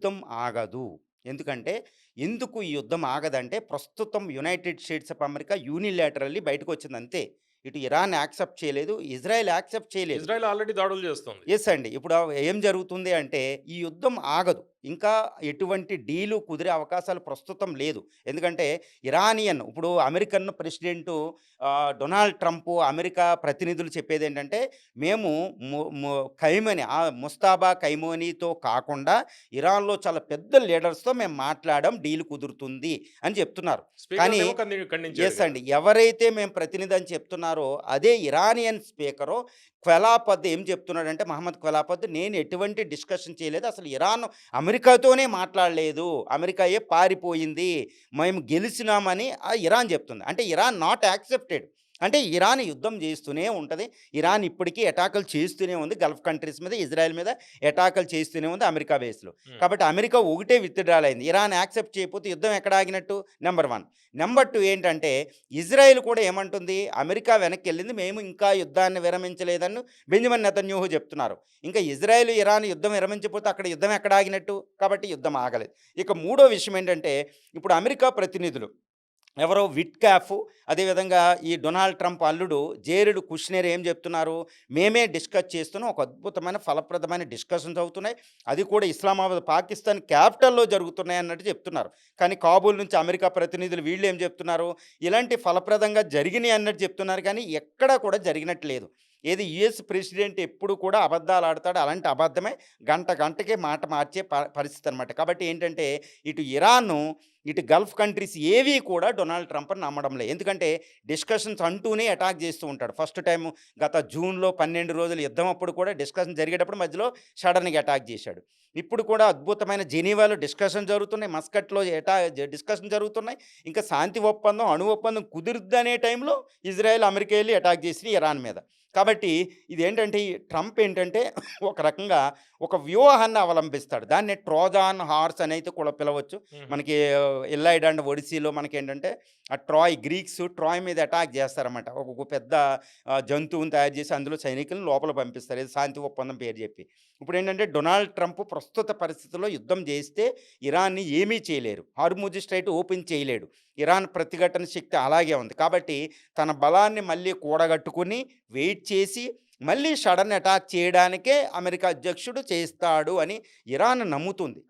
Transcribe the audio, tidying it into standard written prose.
యుద్ధం ఆగదు. ఎందుకంటే, ఎందుకు ఈ యుద్ధం ఆగదంటే, ప్రస్తుతం యునైటెడ్ స్టేట్స్ ఆఫ్ అమెరికా యూనిలాటరల్లీ బయటకొచ్చిందంతే. ఇటు ఇరాన్ యాక్సెప్ట్ చేయలేదు. ఇజ్రాయెల్ యాక్సెప్ట్ చేయలేదు. ఇజ్రాయెల్ ఆల్రెడీ దాడులు చేస్తుంది. యెస్ అండి. ఇప్పుడు ఏం జరుగుతుంది అంటే, ఈ యుద్ధం ఆగదు. ఇంకా ఎటువంటి డీలు కుదిరే అవకాశాలు ప్రస్తుతం లేదు. ఎందుకంటే, ఇప్పుడు American president Donald Trump America ప్రతినిధులు చెప్పేదేంటంటే, మేము ము ము ఖైమని ముస్తాబా ఖైమోనీతో కాకుండా ఇరాన్‌లో చాలా పెద్ద లీడర్స్‌తో మేము మాట్లాడాం. డీల్ కుదురుతుంది అని చెప్తున్నారు. కానీ స్పీకర్‌నేమో ఖండించాడు యెస్ గదా! అండి. ఎవరైతే మేము ప్రతినిధి అని చెప్తున్నారో, అదే ఇరానియన్ స్పీకరు క్వెలాపద్ ఏం చెప్తున్నాడంటే, మహమ్మద్ క్వెలాపద్ నేను ఎటువంటి డిస్కషన్ చేయలేదు. అసలు ఇరాన్ అమెరికాతోనే మాట్లాడలేదు. అమెరికాయే పారిపోయింది. మేము గెలిసినామని ఇరాన్ చెప్తుంది. అంటే ఇరాన్ నాట్ యాక్సెప్టెడ్. అంటే ఇరాన్ యుద్ధం చేస్తూనే ఉంటది. ఇరాన్ ఇప్పటికీ అటాకులు చేస్తూనే ఉంది. గల్ఫ్ కంట్రీస్ మీద, ఇజ్రాయెల్ మీద అటాకులు చేస్తూనే ఉంది అమెరికా బేస్‌లో. హ్మ్. కాబట్టి అమెరికా ఒకటే విత్‌డ్రాల్ అయింది. ఇరాన్ యాక్సెప్ట్ చేయకపోతే యుద్ధం ఎక్కడ ఆగినట్టు? నంబర్ 1. నంబర్ 2 ఏంటంటే, ఇజ్రాయెల్ కూడా ఏమంటుంది? అమెరికా వెనక్కెళ్ళింది. మేము ఇంకా యుద్ధాన్ని విరమించలేదని బెంజమిన్ నెతన్యాహు చెప్తున్నారు. ఇంకా ఇజ్రాయెల్, ఇరాన్ యుద్ధం విరమించకపోతే అక్కడ యుద్ధం ఎక్కడ ఆగినట్టు? కాబట్టి యుద్ధం ఆగలేదు. ఇక మూడో విషయం ఏంటంటే, ఇప్పుడు అమెరికా ప్రతినిధులు ఎవరో విట్కాఫ్, అదేవిధంగా ఈ డొనాల్డ్ ట్రంప్ అల్లుడు జేరెడ్ కుష్నెర్ ఏం చెప్తున్నారు? మేమే డిస్కస్ చేస్తున్నాం. ఒక అద్భుతమైన ఫలప్రదమైన డిస్కషన్స్ అవుతున్నాయి. అది కూడా ఇస్లామాబాద్ పాకిస్తాన్ క్యాపిటల్‌లో జరుగుతున్నాయి అన్నట్టు చెప్తున్నారు. కానీ కాబూల్ నుంచి అమెరికా ప్రతినిధులు వీళ్ళేం చెప్తున్నారు? ఇలాంటి ఫలప్రదంగా జరిగినాయి అన్నట్టు చెప్తున్నారు కానీ ఎక్కడా కూడా జరిగినట్టు లేదు. ఏది యూఎస్ ప్రెసిడెంట్ ఎప్పుడు కూడా అబద్ధాలు ఆడతాడు. అలాంటి అబద్ధమే గంట గంటకే మాట మార్చే పరిస్థితి అనమాట. కాబట్టి ఏంటంటే, ఇటు ఇరాను, ఇటు గల్ఫ్ కంట్రీస్ ఏవి కూడా డొనాల్డ్ ట్రంప్‌ని నమ్మడం లేదు. ఎందుకంటే డిస్కషన్స్ అంటూనే అటాక్ చేస్తూ ఉంటాడు. ఫస్ట్ టైము గత జూన్‌లో 12 రోజులు యుద్ధం అప్పుడు కూడా డిస్కషన్ జరిగేటప్పుడు మధ్యలో సడెన్‌గా అటాక్ చేశాడు. ఇప్పుడు కూడా అద్భుతమైన జెనీవాలో డిస్కషన్ జరుగుతున్నాయి. మస్కట్‌లో డిస్కషన్ జరుగుతున్నాయి. ఇంకా శాంతి ఒప్పందం, అణు ఒప్పందం కుదురుద్దనే టైంలో ఇజ్రాయెల్, అమెరికా ఎళ్లి అటాక్ చేసినాయి ఇరాన్ మీద. కాబట్టి ఇదేంటంటే ఈ ట్రంప్ ఏంటంటే ఒక రకంగా ఒక వ్యూహాన్ని అవలంబిస్తాడు. దాన్ని ట్రోజాన్ హార్స్ అని అయితే కూడా పిలవచ్చు. హుహు. మనకి ఎల్లైడ్ అండ్ ఒడిస్సీలో మనకేంటంటే ఆ గ్రీక్స్ ట్రాయ్ మీద అటాక్ చేస్తారన్నమాట. ఒక పెద్ద జంతువుని తయారు చేసి అందులో సైనికులను లోపల పంపిస్తారు. ఏదో శాంతి ఒప్పందం పేరు చెప్పి. ఇప్పుడేంటంటే డొనాల్డ్ ట్రంప్ ప్రస్తుత పరిస్థితుల్లో యుద్ధం చేస్తే ఇరాన్‌ని ఏమీ చేయలేరు. హార్ముజ్ స్ట్రైట్ ఓపెన్ చేయలేడు. ఇరాన్ ప్రతిఘటన శక్తి అలాగే ఉంది. కాబట్టి తన బలాన్ని మళ్ళీ కూడగట్టుకొని వెయిట్ చేసి మళ్ళీ సడన్ అటాక్ చేయడానికే అమెరికా అధ్యక్షుడు చేస్తాడు అని ఇరాన్ నమ్ముతుంది.